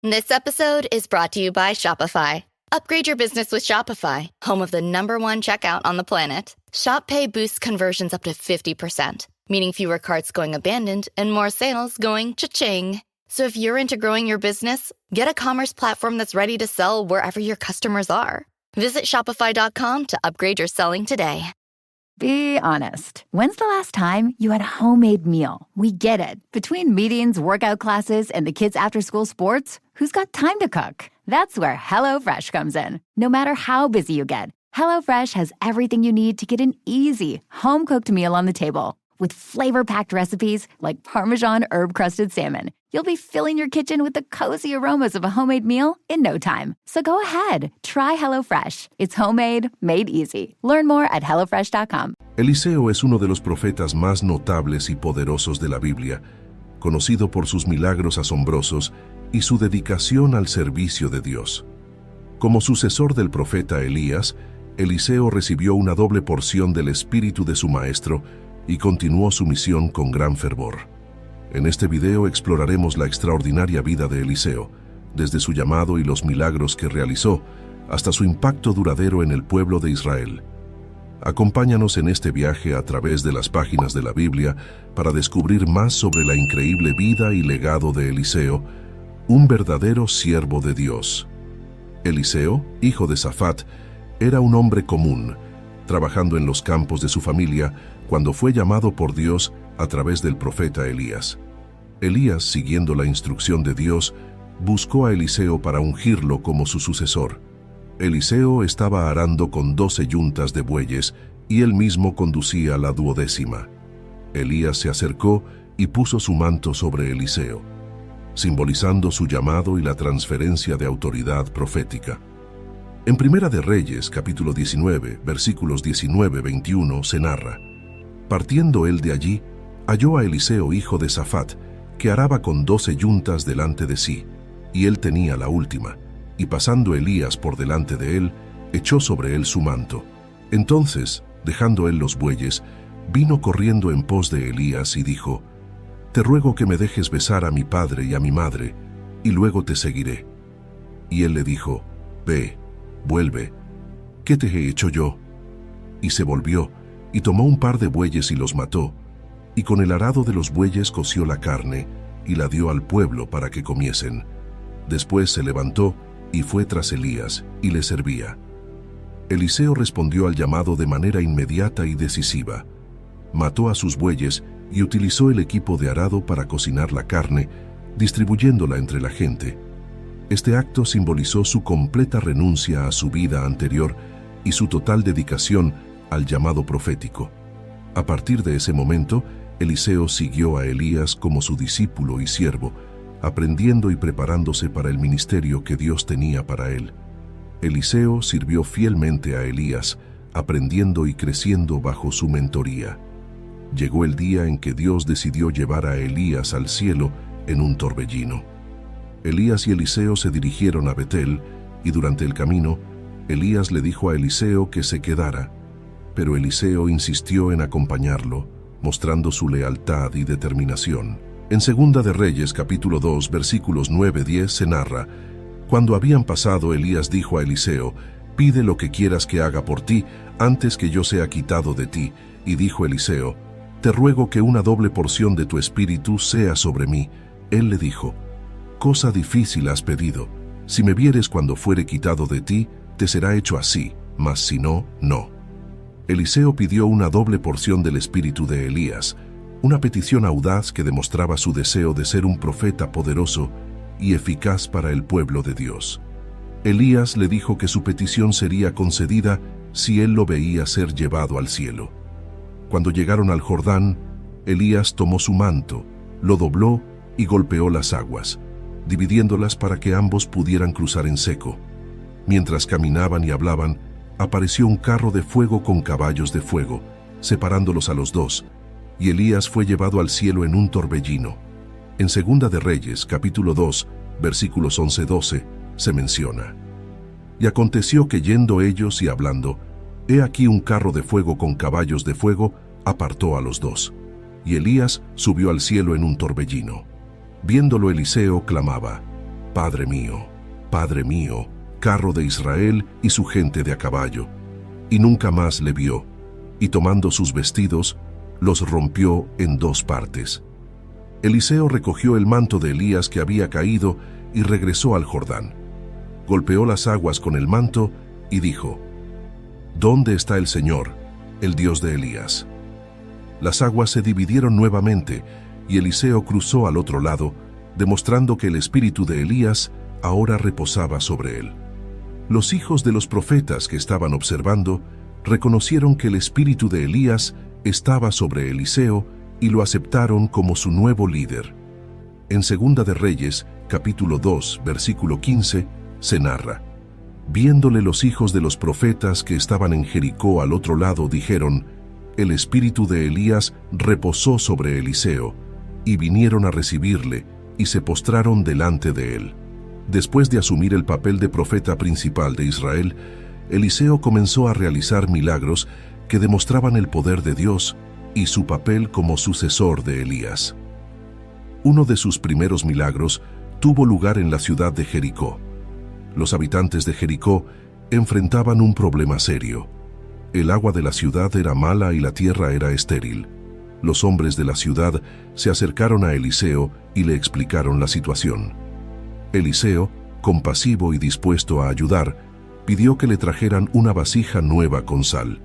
This episode is brought to you by Shopify. Upgrade your business with Shopify, home of the #1 checkout on the planet. Shop Pay boosts conversions up to 50%, meaning fewer carts going abandoned and more sales going cha-ching. So if you're into growing your business, get a commerce platform that's ready to sell wherever your customers are. Visit shopify.com to upgrade your selling today. Be honest. When's the last time you had a homemade meal? We get it. Between meetings, workout classes, and the kids' after-school sports, who's got time to cook? That's where HelloFresh comes in. No matter how busy you get, HelloFresh has everything you need to get an easy, home-cooked meal on the table. With flavor-packed recipes like Parmesan herb-crusted salmon, you'll be filling your kitchen with the cozy aromas of a homemade meal in no time. So go ahead, try HelloFresh. It's homemade, made easy. Learn more at HelloFresh.com. Eliseo es uno de los profetas más notables y poderosos de la Biblia, conocido por sus milagros asombrosos y su dedicación al servicio de Dios. Como sucesor del profeta Elías, Eliseo recibió una doble porción del espíritu de su maestro y continuó su misión con gran fervor. En este video exploraremos la extraordinaria vida de Eliseo, desde su llamado y los milagros que realizó, hasta su impacto duradero en el pueblo de Israel. Acompáñanos en este viaje a través de las páginas de la Biblia para descubrir más sobre la increíble vida y legado de Eliseo, un verdadero siervo de Dios. Eliseo, hijo de Safat, era un hombre común, trabajando en los campos de su familia cuando fue llamado por Dios a través del profeta Elías. Elías, siguiendo la instrucción de Dios, buscó a Eliseo para ungirlo como su sucesor. Eliseo estaba arando con 12 yuntas de bueyes y él mismo conducía la 12ª. Elías se acercó y puso su manto sobre Eliseo, simbolizando su llamado y la transferencia de autoridad profética. En Primera de Reyes, capítulo 19, versículos 19-21, se narra: partiendo él de allí, halló a Eliseo hijo de Safat, que araba con 12 yuntas delante de sí, y él tenía la última, y pasando Elías por delante de él, echó sobre él su manto. Entonces, dejando él los bueyes, vino corriendo en pos de Elías y dijo: te ruego que me dejes besar a mi padre y a mi madre, y luego te seguiré. Y él le dijo: ve, vuelve, ¿qué te he hecho yo? Y se volvió, y tomó un par de bueyes y los mató, y con el arado de los bueyes coció la carne, y la dio al pueblo para que comiesen. Después se levantó, y fue tras Elías, y le servía. Eliseo respondió al llamado de manera inmediata y decisiva. Mató a sus bueyes, y utilizó el equipo de arado para cocinar la carne, distribuyéndola entre la gente. Este acto simbolizó su completa renuncia a su vida anterior y su total dedicación al llamado profético. A partir de ese momento, Eliseo siguió a Elías como su discípulo y siervo, aprendiendo y preparándose para el ministerio que Dios tenía para él. Eliseo sirvió fielmente a Elías, aprendiendo y creciendo bajo su mentoría. Llegó el día en que Dios decidió llevar a Elías al cielo en un torbellino. Elías y Eliseo se dirigieron a Betel, y durante el camino, Elías le dijo a Eliseo que se quedara, pero Eliseo insistió en acompañarlo, mostrando su lealtad y determinación. En Segunda de Reyes, capítulo 2, versículos 9-10, se narra: cuando habían pasado, Elías dijo a Eliseo: pide lo que quieras que haga por ti, antes que yo sea quitado de ti. Y dijo Eliseo: te ruego que una doble porción de tu espíritu sea sobre mí. Él le dijo: cosa difícil has pedido. Si me vieres cuando fuere quitado de ti, te será hecho así, mas si no, no. Eliseo pidió una doble porción del espíritu de Elías, una petición audaz que demostraba su deseo de ser un profeta poderoso y eficaz para el pueblo de Dios. Elías le dijo que su petición sería concedida si él lo veía ser llevado al cielo. Cuando llegaron al Jordán, Elías tomó su manto, lo dobló y golpeó las aguas, dividiéndolas para que ambos pudieran cruzar en seco. Mientras caminaban y hablaban, apareció un carro de fuego con caballos de fuego, separándolos a los dos, y Elías fue llevado al cielo en un torbellino. En Segunda de Reyes, capítulo 2, versículos 11-12, se menciona: y aconteció que yendo ellos y hablando, he aquí un carro de fuego con caballos de fuego apartó a los dos, y Elías subió al cielo en un torbellino. Viéndolo Eliseo clamaba: Padre mío, carro de Israel y su gente de a caballo. Y nunca más le vio, y tomando sus vestidos, los rompió en 2 partes. Eliseo recogió el manto de Elías que había caído y regresó al Jordán. Golpeó las aguas con el manto y dijo: ¿Dónde está el Señor, el Dios de Elías? Las aguas se dividieron nuevamente y Eliseo cruzó al otro lado, demostrando que el espíritu de Elías ahora reposaba sobre él. Los hijos de los profetas que estaban observando reconocieron que el espíritu de Elías estaba sobre Eliseo y lo aceptaron como su nuevo líder. En Segunda de Reyes, capítulo 2, versículo 15, se narra: Viéndole los hijos de los profetas que estaban en Jericó al otro lado, dijeron: El espíritu de Elías reposó sobre Eliseo, y vinieron a recibirle, y se postraron delante de él. Después de asumir el papel de profeta principal de Israel, Eliseo comenzó a realizar milagros que demostraban el poder de Dios y su papel como sucesor de Elías. Uno de sus primeros milagros tuvo lugar en la ciudad de Jericó. Los habitantes de Jericó enfrentaban un problema serio. El agua de la ciudad era mala y la tierra era estéril. Los hombres de la ciudad se acercaron a Eliseo y le explicaron la situación. Eliseo, compasivo y dispuesto a ayudar, pidió que le trajeran una vasija nueva con sal.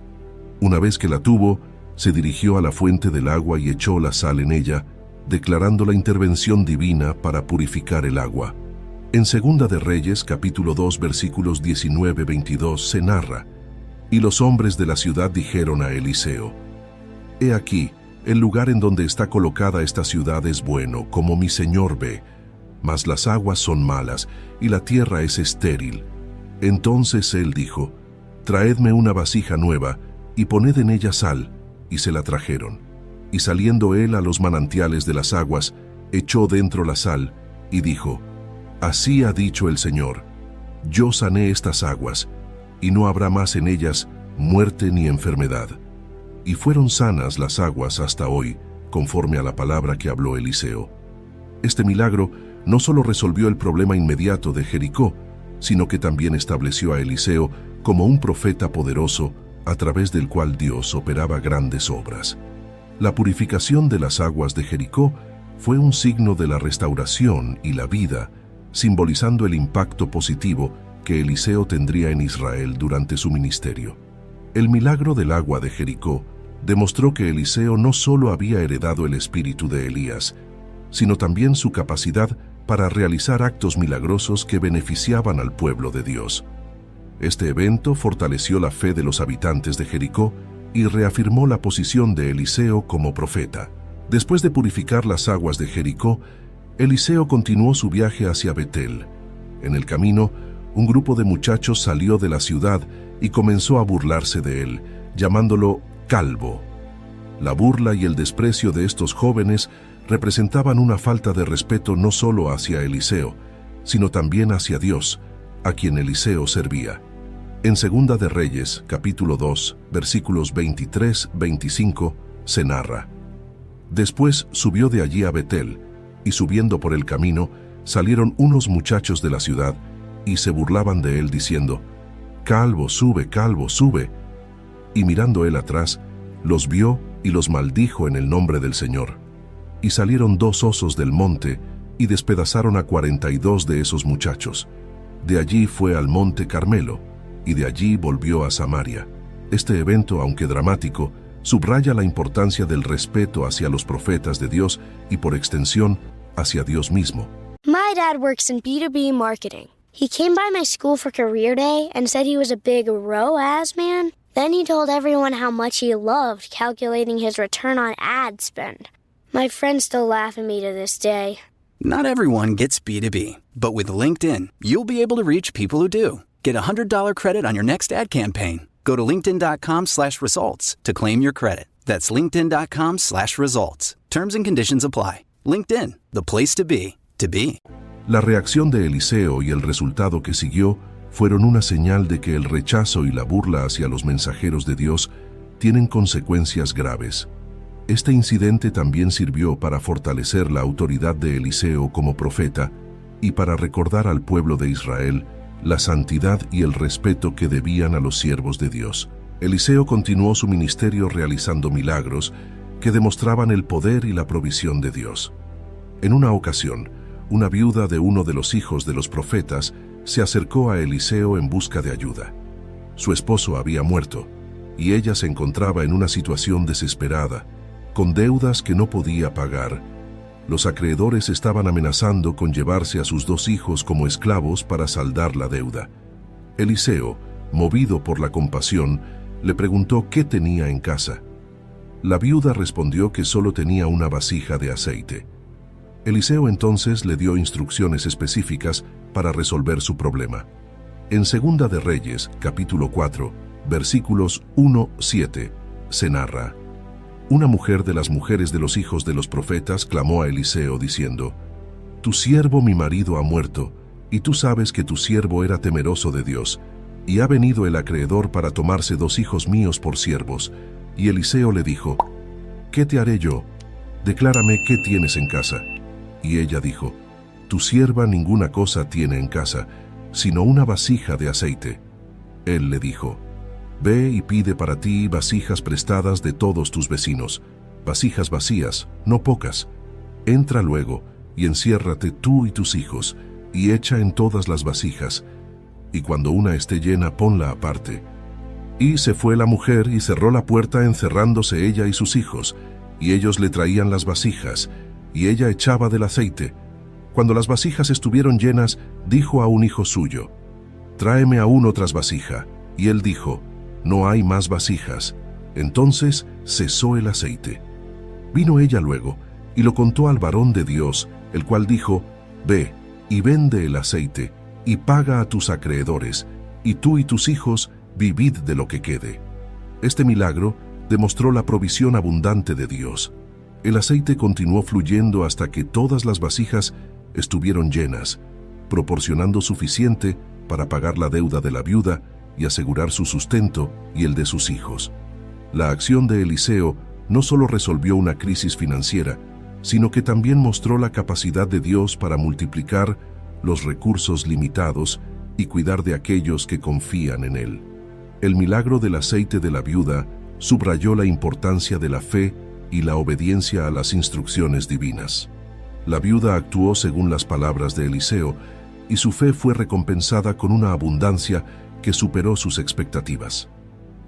Una vez que la tuvo, se dirigió a la fuente del agua y echó la sal en ella, declarando la intervención divina para purificar el agua. En Segunda de Reyes, capítulo 2, versículos 19-22, se narra: Y los hombres de la ciudad dijeron a Eliseo: He aquí, el lugar en donde está colocada esta ciudad es bueno, como mi señor ve, mas las aguas son malas y la tierra es estéril. Entonces él dijo: Traedme una vasija nueva y poned en ella sal, y se la trajeron. Y saliendo él a los manantiales de las aguas, echó dentro la sal, y dijo: Así ha dicho el Señor: Yo sané estas aguas, y no habrá más en ellas muerte ni enfermedad. Y fueron sanas las aguas hasta hoy, conforme a la palabra que habló Eliseo. Este milagro no solo resolvió el problema inmediato de Jericó, sino que también estableció a Eliseo como un profeta poderoso, a través del cual Dios operaba grandes obras. La purificación de las aguas de Jericó fue un signo de la restauración y la vida, simbolizando el impacto positivo que Eliseo tendría en Israel durante su ministerio. El milagro del agua de Jericó demostró que Eliseo no solo había heredado el espíritu de Elías, sino también su capacidad para realizar actos milagrosos que beneficiaban al pueblo de Dios. Este evento fortaleció la fe de los habitantes de Jericó y reafirmó la posición de Eliseo como profeta. Después de purificar las aguas de Jericó, Eliseo continuó su viaje hacia Betel. En el camino, un grupo de muchachos salió de la ciudad y comenzó a burlarse de él, llamándolo calvo. La burla y el desprecio de estos jóvenes representaban una falta de respeto no solo hacia Eliseo, sino también hacia Dios, a quien Eliseo servía. En Segunda de Reyes, capítulo 2, versículos 23-25, se narra: Después subió de allí a Betel, y subiendo por el camino, salieron unos muchachos de la ciudad, y se burlaban de él diciendo: Calvo, sube. Y mirando él atrás, los vio y los maldijo en el nombre del Señor. Y salieron 2 osos del monte, y despedazaron a 42 de esos muchachos. De allí fue al monte Carmelo, y de allí volvió a Samaria. Este evento, aunque dramático, subraya la importancia del respeto hacia los profetas de Dios y, por extensión, hacia Dios mismo. My dad works in B2B marketing. He came by my school for career day and said he was a big ROAS man. Then he told everyone how much he loved calculating his return on ad spend. My friends still laugh at me to this day. Not everyone gets B2B, but with LinkedIn, you'll be able to reach people who do. Get a $100 credit on your next ad campaign. Go to linkedin.com/results to claim your credit. That's linkedin.com/results. Terms and conditions apply. LinkedIn, the place to be, to be. La reacción de Eliseo y el resultado que siguió fueron una señal de que el rechazo y la burla hacia los mensajeros de Dios tienen consecuencias graves. Este incidente también sirvió para fortalecer la autoridad de Eliseo como profeta y para recordar al pueblo de Israel la santidad y el respeto que debían a los siervos de Dios. Eliseo continuó su ministerio realizando milagros que demostraban el poder y la provisión de Dios. En una ocasión, una viuda de uno de los hijos de los profetas se acercó a Eliseo en busca de ayuda. Su esposo había muerto, y ella se encontraba en una situación desesperada, con deudas que no podía pagar. Los acreedores estaban amenazando con llevarse a sus 2 hijos como esclavos para saldar la deuda. Eliseo, movido por la compasión, le preguntó qué tenía en casa. La viuda respondió que solo tenía una vasija de aceite. Eliseo entonces le dio instrucciones específicas para resolver su problema. En Segunda de Reyes, capítulo 4, versículos 1-7, se narra: Una mujer de las mujeres de los hijos de los profetas clamó a Eliseo diciendo: Tu siervo mi marido ha muerto, y tú sabes que tu siervo era temeroso de Dios, y ha venido el acreedor para tomarse 2 hijos míos por siervos. Y Eliseo le dijo: ¿Qué te haré yo? Declárame qué tienes en casa. Y ella dijo: Tu sierva ninguna cosa tiene en casa, sino una vasija de aceite. Él le dijo: Ve y pide para ti vasijas prestadas de todos tus vecinos, vasijas vacías, no pocas. Entra luego y enciérrate tú y tus hijos, y echa en todas las vasijas, y cuando una esté llena, ponla aparte. Y se fue la mujer y cerró la puerta, encerrándose ella y sus hijos, y ellos le traían las vasijas, y ella echaba del aceite. Cuando las vasijas estuvieron llenas, dijo a un hijo suyo: Tráeme aún otras vasijas. Y él dijo: No hay más vasijas. Entonces cesó el aceite. Vino ella luego, y lo contó al varón de Dios, el cual dijo: Ve, y vende el aceite, y paga a tus acreedores, y tú y tus hijos vivid de lo que quede. Este milagro demostró la provisión abundante de Dios. El aceite continuó fluyendo hasta que todas las vasijas estuvieron llenas, proporcionando suficiente para pagar la deuda de la viuda y asegurar su sustento y el de sus hijos. La acción de Eliseo no solo resolvió una crisis financiera, sino que también mostró la capacidad de Dios para multiplicar los recursos limitados y cuidar de aquellos que confían en Él. El milagro del aceite de la viuda subrayó la importancia de la fe y la obediencia a las instrucciones divinas. La viuda actuó según las palabras de Eliseo, y su fe fue recompensada con una abundancia que superó sus expectativas.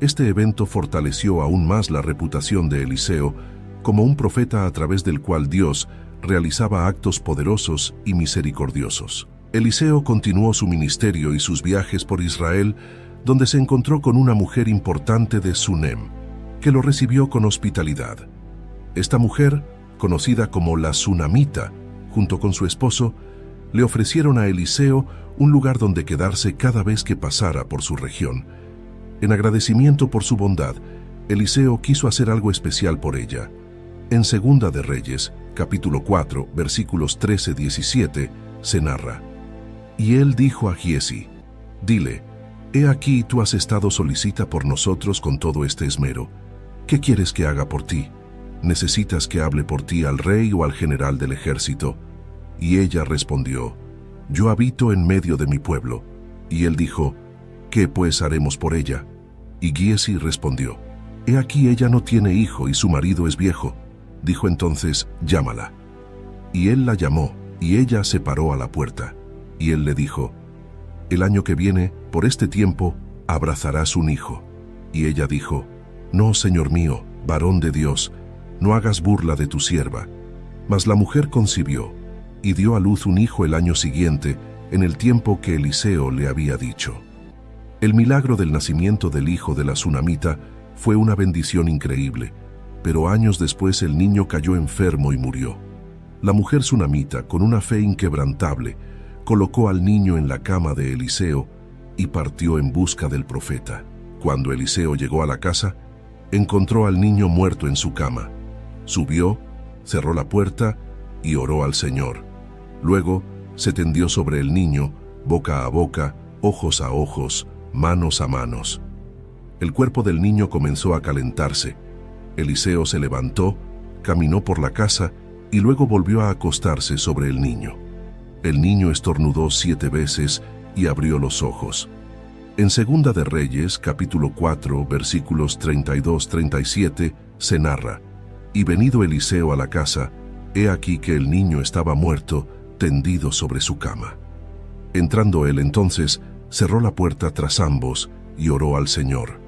Este evento fortaleció aún más la reputación de Eliseo como un profeta a través del cual Dios realizaba actos poderosos y misericordiosos. Eliseo continuó su ministerio y sus viajes por Israel, donde se encontró con una mujer importante de Sunem, que lo recibió con hospitalidad. Esta mujer, conocida como la Sunamita, junto con su esposo, le ofrecieron a Eliseo un lugar donde quedarse cada vez que pasara por su región. En agradecimiento por su bondad, Eliseo quiso hacer algo especial por ella. En Segunda de Reyes, capítulo 4, versículos 13-17, se narra: Y él dijo a Giesi: Dile, he aquí tú has estado solicita por nosotros con todo este esmero. ¿Qué quieres que haga por ti? ¿Necesitas que hable por ti al rey o al general del ejército? Y ella respondió: Yo habito en medio de mi pueblo. Y él dijo: ¿Qué pues haremos por ella? Y Giesi respondió: He aquí ella no tiene hijo y su marido es viejo. Dijo entonces: Llámala. Y él la llamó, y ella se paró a la puerta. Y él le dijo: El año que viene, por este tiempo, abrazarás un hijo. Y ella dijo: No, señor mío, varón de Dios, no hagas burla de tu sierva. Mas la mujer concibió, y dio a luz un hijo el año siguiente, en el tiempo que Eliseo le había dicho. El milagro del nacimiento del hijo de la Sunamita fue una bendición increíble, pero años después el niño cayó enfermo y murió. La mujer Sunamita, con una fe inquebrantable, colocó al niño en la cama de Eliseo y partió en busca del profeta. Cuando Eliseo llegó a la casa, encontró al niño muerto en su cama. Subió, cerró la puerta y oró al Señor. Luego se tendió sobre el niño, boca a boca, ojos a ojos, manos a manos. El cuerpo del niño comenzó a calentarse. Eliseo se levantó, caminó por la casa y luego volvió a acostarse sobre el niño. el niño estornudó 7 veces y abrió los ojos. En Segunda de Reyes, capítulo 4, versículos 32-37, se narra: y venido Eliseo a la casa, he aquí que el niño estaba muerto, tendido sobre su cama. Entrando él entonces, cerró la puerta tras ambos y oró al Señor.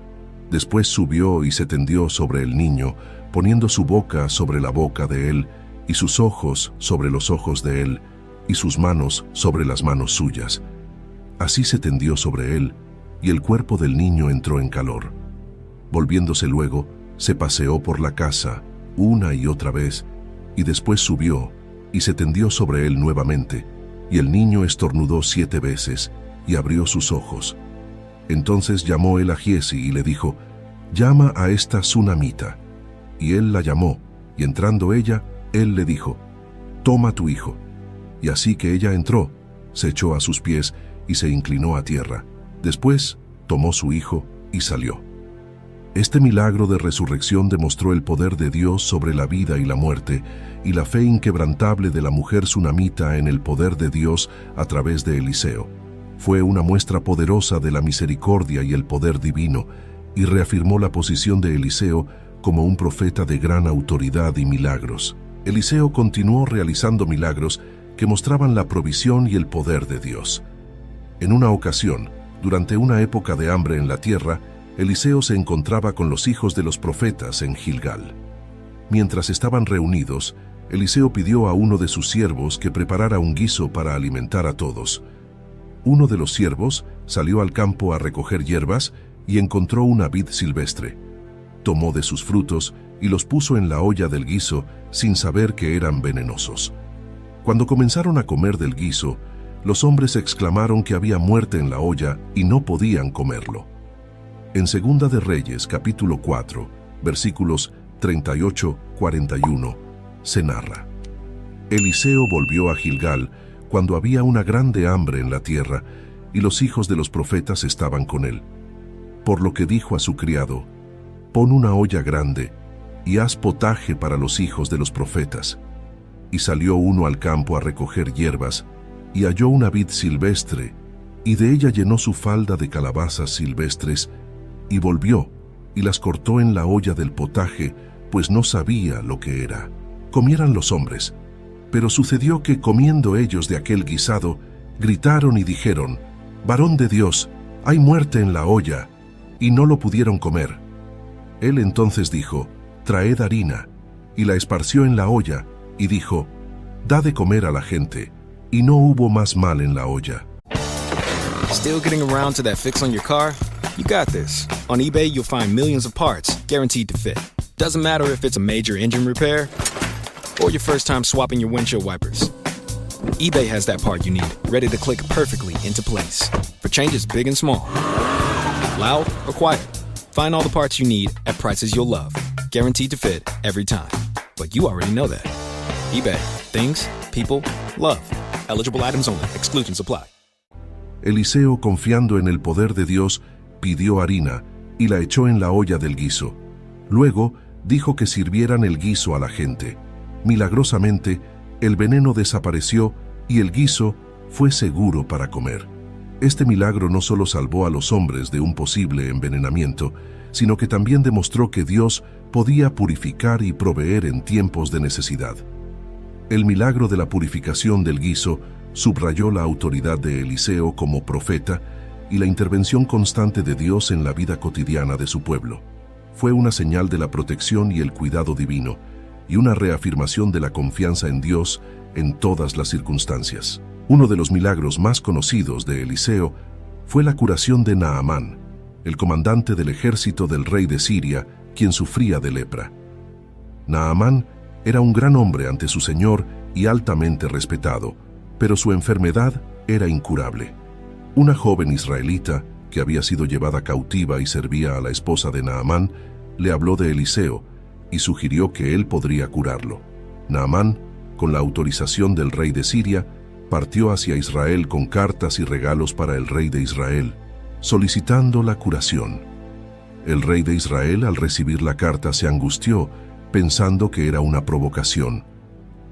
Después subió y se tendió sobre el niño, poniendo su boca sobre la boca de él, y sus ojos sobre los ojos de él, y sus manos sobre las manos suyas. Así se tendió sobre él, y el cuerpo del niño entró en calor. Volviéndose luego, se paseó por la casa, una y otra vez, y después subió, y se tendió sobre él nuevamente, y el niño estornudó 7 veces, y abrió sus ojos. Entonces llamó él a Giezi y le dijo: llama a esta Sunamita. Y él la llamó, y entrando ella, él le dijo: toma tu hijo. Y así que ella entró, se echó a sus pies y se inclinó a tierra. Después tomó su hijo y salió. Este milagro de resurrección demostró el poder de Dios sobre la vida y la muerte, y la fe inquebrantable de la mujer sunamita en el poder de Dios a través de Eliseo. Fue una muestra poderosa de la misericordia y el poder divino, y reafirmó la posición de Eliseo como un profeta de gran autoridad y milagros. Eliseo continuó realizando milagros que mostraban la provisión y el poder de Dios. En una ocasión, durante una época de hambre en la tierra, Eliseo se encontraba con los hijos de los profetas en Gilgal. Mientras estaban reunidos, Eliseo pidió a uno de sus siervos que preparara un guiso para alimentar a todos. Uno de los siervos salió al campo a recoger hierbas y encontró una vid silvestre. Tomó de sus frutos y los puso en la olla del guiso sin saber que eran venenosos. Cuando comenzaron a comer del guiso, los hombres exclamaron que había muerte en la olla y no podían comerlo. En Segunda de Reyes, capítulo 4, versículos 38-41, se narra: Eliseo volvió a Gilgal cuando había una grande hambre en la tierra, y los hijos de los profetas estaban con él. Por lo que dijo a su criado: pon una olla grande, y haz potaje para los hijos de los profetas. Y salió uno al campo a recoger hierbas, y halló una vid silvestre, y de ella llenó su falda de calabazas silvestres, y volvió, y las cortó en la olla del potaje, pues no sabía lo que era. Comieran los hombres, pero sucedió que, comiendo ellos de aquel guisado, gritaron y dijeron: varón de Dios, hay muerte en la olla, y no lo pudieron comer. Él entonces dijo: traed harina, y la esparció en la olla, y dijo: da de comer a la gente, y no hubo más mal en la olla. Still getting around to that fix on your car? You got this. On eBay, you'll find millions of parts, guaranteed to fit. Doesn't matter if it's a major engine repair or your first time swapping your windshield wipers. eBay has that part you need, ready to click perfectly into place for changes big and small. Loud or quiet, find all the parts you need at prices you'll love, guaranteed to fit every time. But you already know that. eBay. Things, people, love. Eligible items only. Exclusions apply. Eliseo, confiando en el poder de Dios, pidió harina y la echó en la olla del guiso. Luego dijo que sirvieran el guiso a la gente. Milagrosamente, el veneno desapareció y el guiso fue seguro para comer. Este milagro no solo salvó a los hombres de un posible envenenamiento, sino que también demostró que Dios podía purificar y proveer en tiempos de necesidad. El milagro de la purificación del guiso subrayó la autoridad de Eliseo como profeta y la intervención constante de Dios en la vida cotidiana de su pueblo. Fue una señal de la protección y el cuidado divino, y una reafirmación de la confianza en Dios en todas las circunstancias. Uno de los milagros más conocidos de Eliseo fue la curación de Naamán, el comandante del ejército del rey de Siria, quien sufría de lepra. Naamán era un gran hombre ante su señor y altamente respetado, pero su enfermedad era incurable. Una joven israelita, que había sido llevada cautiva y servía a la esposa de Naamán, le habló de Eliseo y sugirió que él podría curarlo. Naamán, con la autorización del rey de Siria, partió hacia Israel con cartas y regalos para el rey de Israel, solicitando la curación. El rey de Israel, al recibir la carta, se angustió, pensando que era una provocación.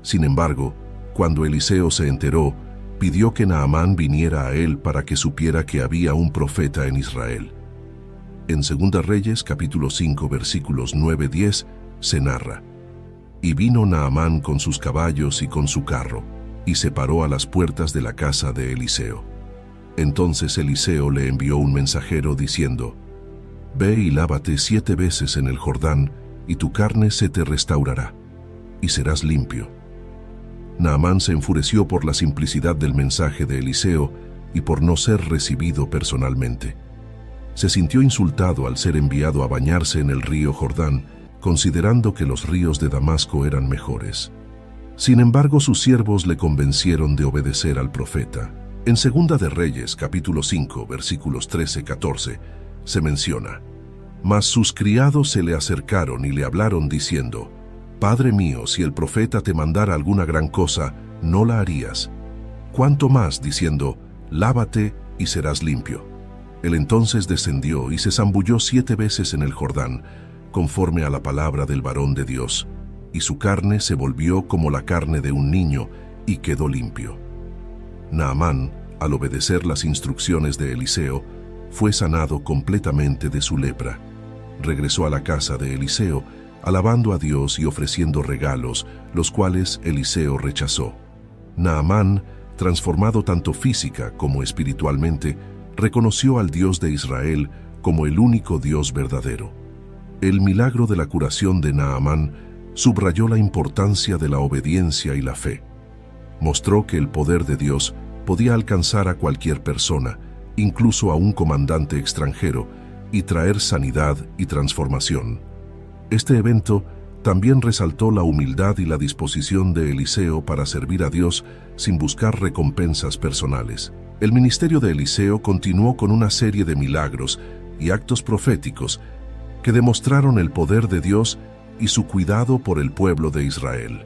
Sin embargo, cuando Eliseo se enteró, pidió que Naamán viniera a él para que supiera que había un profeta en Israel. En 2 Reyes, capítulo 5, versículos 9-10, se narra: Y vino Naamán con sus caballos y con su carro, y se paró a las puertas de la casa de Eliseo. Entonces Eliseo le envió un mensajero diciendo: Ve y lávate 7 veces en el Jordán, y tu carne se te restaurará, y serás limpio. Naamán se enfureció por la simplicidad del mensaje de Eliseo y por no ser recibido personalmente. Se sintió insultado al ser enviado a bañarse en el río Jordán, considerando que los ríos de Damasco eran mejores. Sin embargo, sus siervos le convencieron de obedecer al profeta. En 2 de Reyes, capítulo 5, versículos 13-14, se menciona: Mas sus criados se le acercaron y le hablaron diciendo: Padre mío, si el profeta te mandara alguna gran cosa, no la harías. Cuánto más diciendo: Lávate y serás limpio. Él entonces descendió y se zambulló 7 veces en el Jordán, conforme a la palabra del varón de Dios, y su carne se volvió como la carne de un niño, y quedó limpio. Naamán, al obedecer las instrucciones de Eliseo, fue sanado completamente de su lepra. Regresó a la casa de Eliseo, alabando a Dios y ofreciendo regalos, los cuales Eliseo rechazó. Naamán, transformado tanto física como espiritualmente, reconoció al Dios de Israel como el único Dios verdadero. El milagro de la curación de Naamán subrayó la importancia de la obediencia y la fe. Mostró que el poder de Dios podía alcanzar a cualquier persona, incluso a un comandante extranjero, y traer sanidad y transformación. Este evento también resaltó la humildad y la disposición de Eliseo para servir a Dios sin buscar recompensas personales. El ministerio de Eliseo continuó con una serie de milagros y actos proféticos que demostraron el poder de Dios y su cuidado por el pueblo de Israel.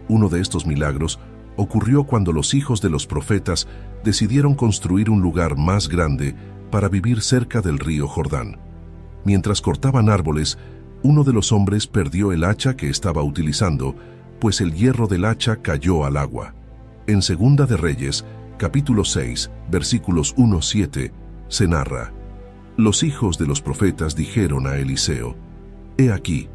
Uno de estos milagros ocurrió cuando los hijos de los profetas decidieron construir un lugar más grande para vivir cerca del río Jordán. Mientras cortaban árboles, uno de los hombres perdió el hacha que estaba utilizando, pues el hierro del hacha cayó al agua. En 2 de Reyes, capítulo 6, versículos 1-7, se narra: Los hijos de los profetas dijeron a Eliseo: He aquí,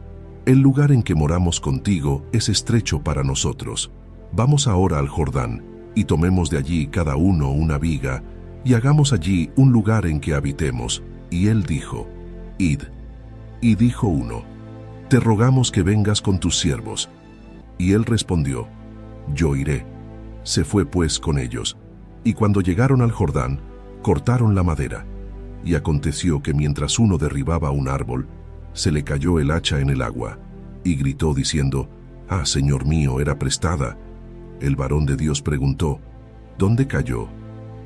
el lugar en que moramos contigo es estrecho para nosotros. Vamos ahora al Jordán, y tomemos de allí cada uno una viga, y hagamos allí un lugar en que habitemos. Y él dijo: Id. Y dijo uno: Te rogamos que vengas con tus siervos. Y él respondió: Yo iré. Se fue pues con ellos, y cuando llegaron al Jordán, cortaron la madera. Y aconteció que mientras uno derribaba un árbol, se le cayó el hacha en el agua, y gritó diciendo: Ah, Señor mío, era prestada. El varón de Dios preguntó: ¿Dónde cayó?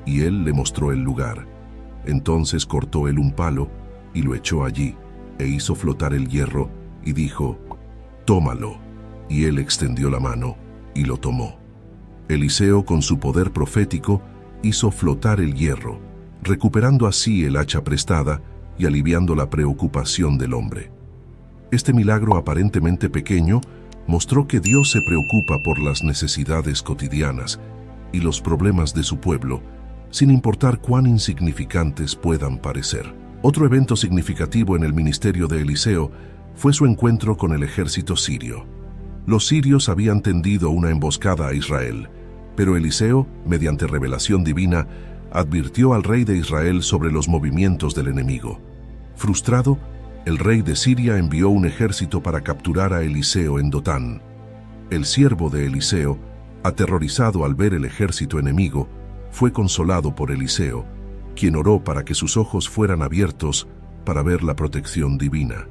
Y él le mostró el lugar. Entonces cortó él un palo, y lo echó allí, e hizo flotar el hierro, y dijo: Tómalo. Y él extendió la mano, y lo tomó. Eliseo, con su poder profético, hizo flotar el hierro, recuperando así el hacha prestada y aliviando la preocupación del hombre. Este milagro aparentemente pequeño mostró que Dios se preocupa por las necesidades cotidianas y los problemas de su pueblo, sin importar cuán insignificantes puedan parecer. Otro evento significativo en el ministerio de Eliseo fue su encuentro con el ejército sirio. Los sirios habían tendido una emboscada a Israel, pero Eliseo, mediante revelación divina, advirtió al rey de Israel sobre los movimientos del enemigo. Frustrado, el rey de Siria envió un ejército para capturar a Eliseo en Dotán. El siervo de Eliseo, aterrorizado al ver el ejército enemigo, fue consolado por Eliseo, quien oró para que sus ojos fueran abiertos para ver la protección divina.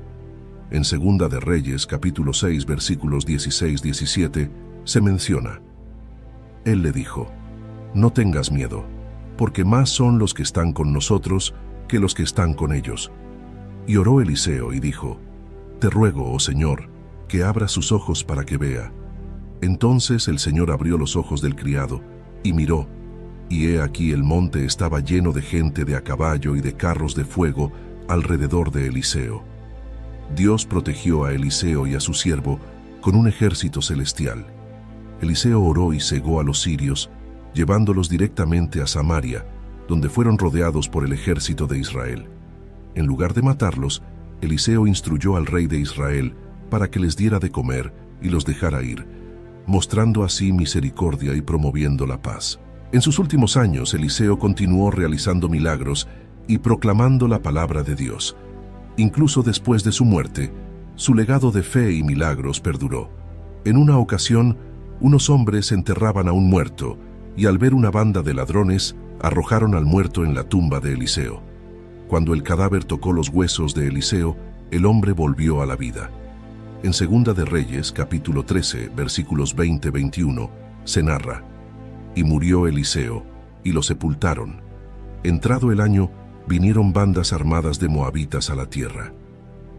En 2 de Reyes, capítulo 6, versículos 16-17, se menciona: Él le dijo: No tengas miedo, porque más son los que están con nosotros que los que están con ellos. Y oró Eliseo y dijo: Te ruego, oh Señor, que abra sus ojos para que vea. Entonces el Señor abrió los ojos del criado, y miró, y he aquí el monte estaba lleno de gente de a caballo y de carros de fuego alrededor de Eliseo. Dios protegió a Eliseo y a su siervo con un ejército celestial. Eliseo oró y cegó a los sirios, llevándolos directamente a Samaria, donde fueron rodeados por el ejército de Israel. En lugar de matarlos, Eliseo instruyó al rey de Israel para que les diera de comer y los dejara ir, mostrando así misericordia y promoviendo la paz. En sus últimos años, Eliseo continuó realizando milagros y proclamando la palabra de Dios. Incluso después de su muerte, su legado de fe y milagros perduró. En una ocasión, unos hombres enterraban a un muerto y al ver una banda de ladrones, arrojaron al muerto en la tumba de Eliseo. Cuando el cadáver tocó los huesos de Eliseo, el hombre volvió a la vida. En Segunda de Reyes, capítulo 13, versículos 20-21, se narra: «Y murió Eliseo, y lo sepultaron. Entrado el año, vinieron bandas armadas de moabitas a la tierra.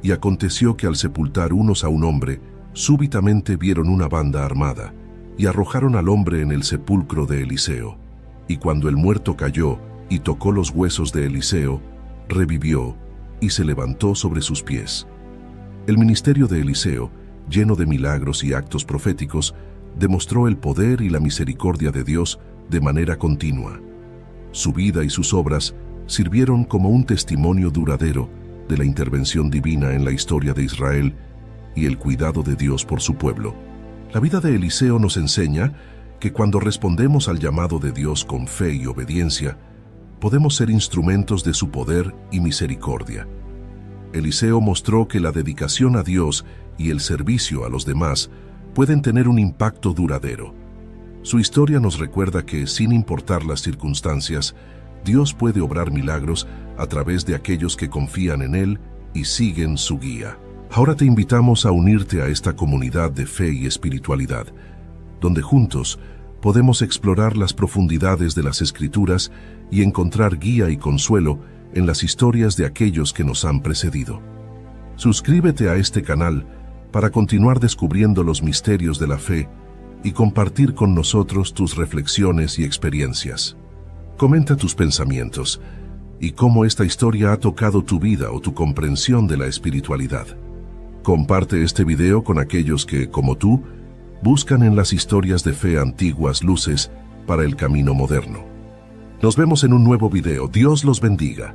Y aconteció que al sepultar unos a un hombre, súbitamente vieron una banda armada, y arrojaron al hombre en el sepulcro de Eliseo. Y cuando el muerto cayó y tocó los huesos de Eliseo, revivió y se levantó sobre sus pies». El ministerio de Eliseo, lleno de milagros y actos proféticos, demostró el poder y la misericordia de Dios de manera continua. Su vida y sus obras sirvieron como un testimonio duradero de la intervención divina en la historia de Israel y el cuidado de Dios por su pueblo. La vida de Eliseo nos enseña que cuando respondemos al llamado de Dios con fe y obediencia, podemos ser instrumentos de su poder y misericordia. Eliseo mostró que la dedicación a Dios y el servicio a los demás pueden tener un impacto duradero. Su historia nos recuerda que, sin importar las circunstancias, Dios puede obrar milagros a través de aquellos que confían en Él y siguen su guía. Ahora te invitamos a unirte a esta comunidad de fe y espiritualidad, donde juntos podemos explorar las profundidades de las Escrituras y encontrar guía y consuelo en las historias de aquellos que nos han precedido. Suscríbete a este canal para continuar descubriendo los misterios de la fe y compartir con nosotros tus reflexiones y experiencias. Comenta tus pensamientos y cómo esta historia ha tocado tu vida o tu comprensión de la espiritualidad. Comparte este video con aquellos que, como tú, buscan en las historias de fe antiguas luces para el camino moderno. Nos vemos en un nuevo video. Dios los bendiga.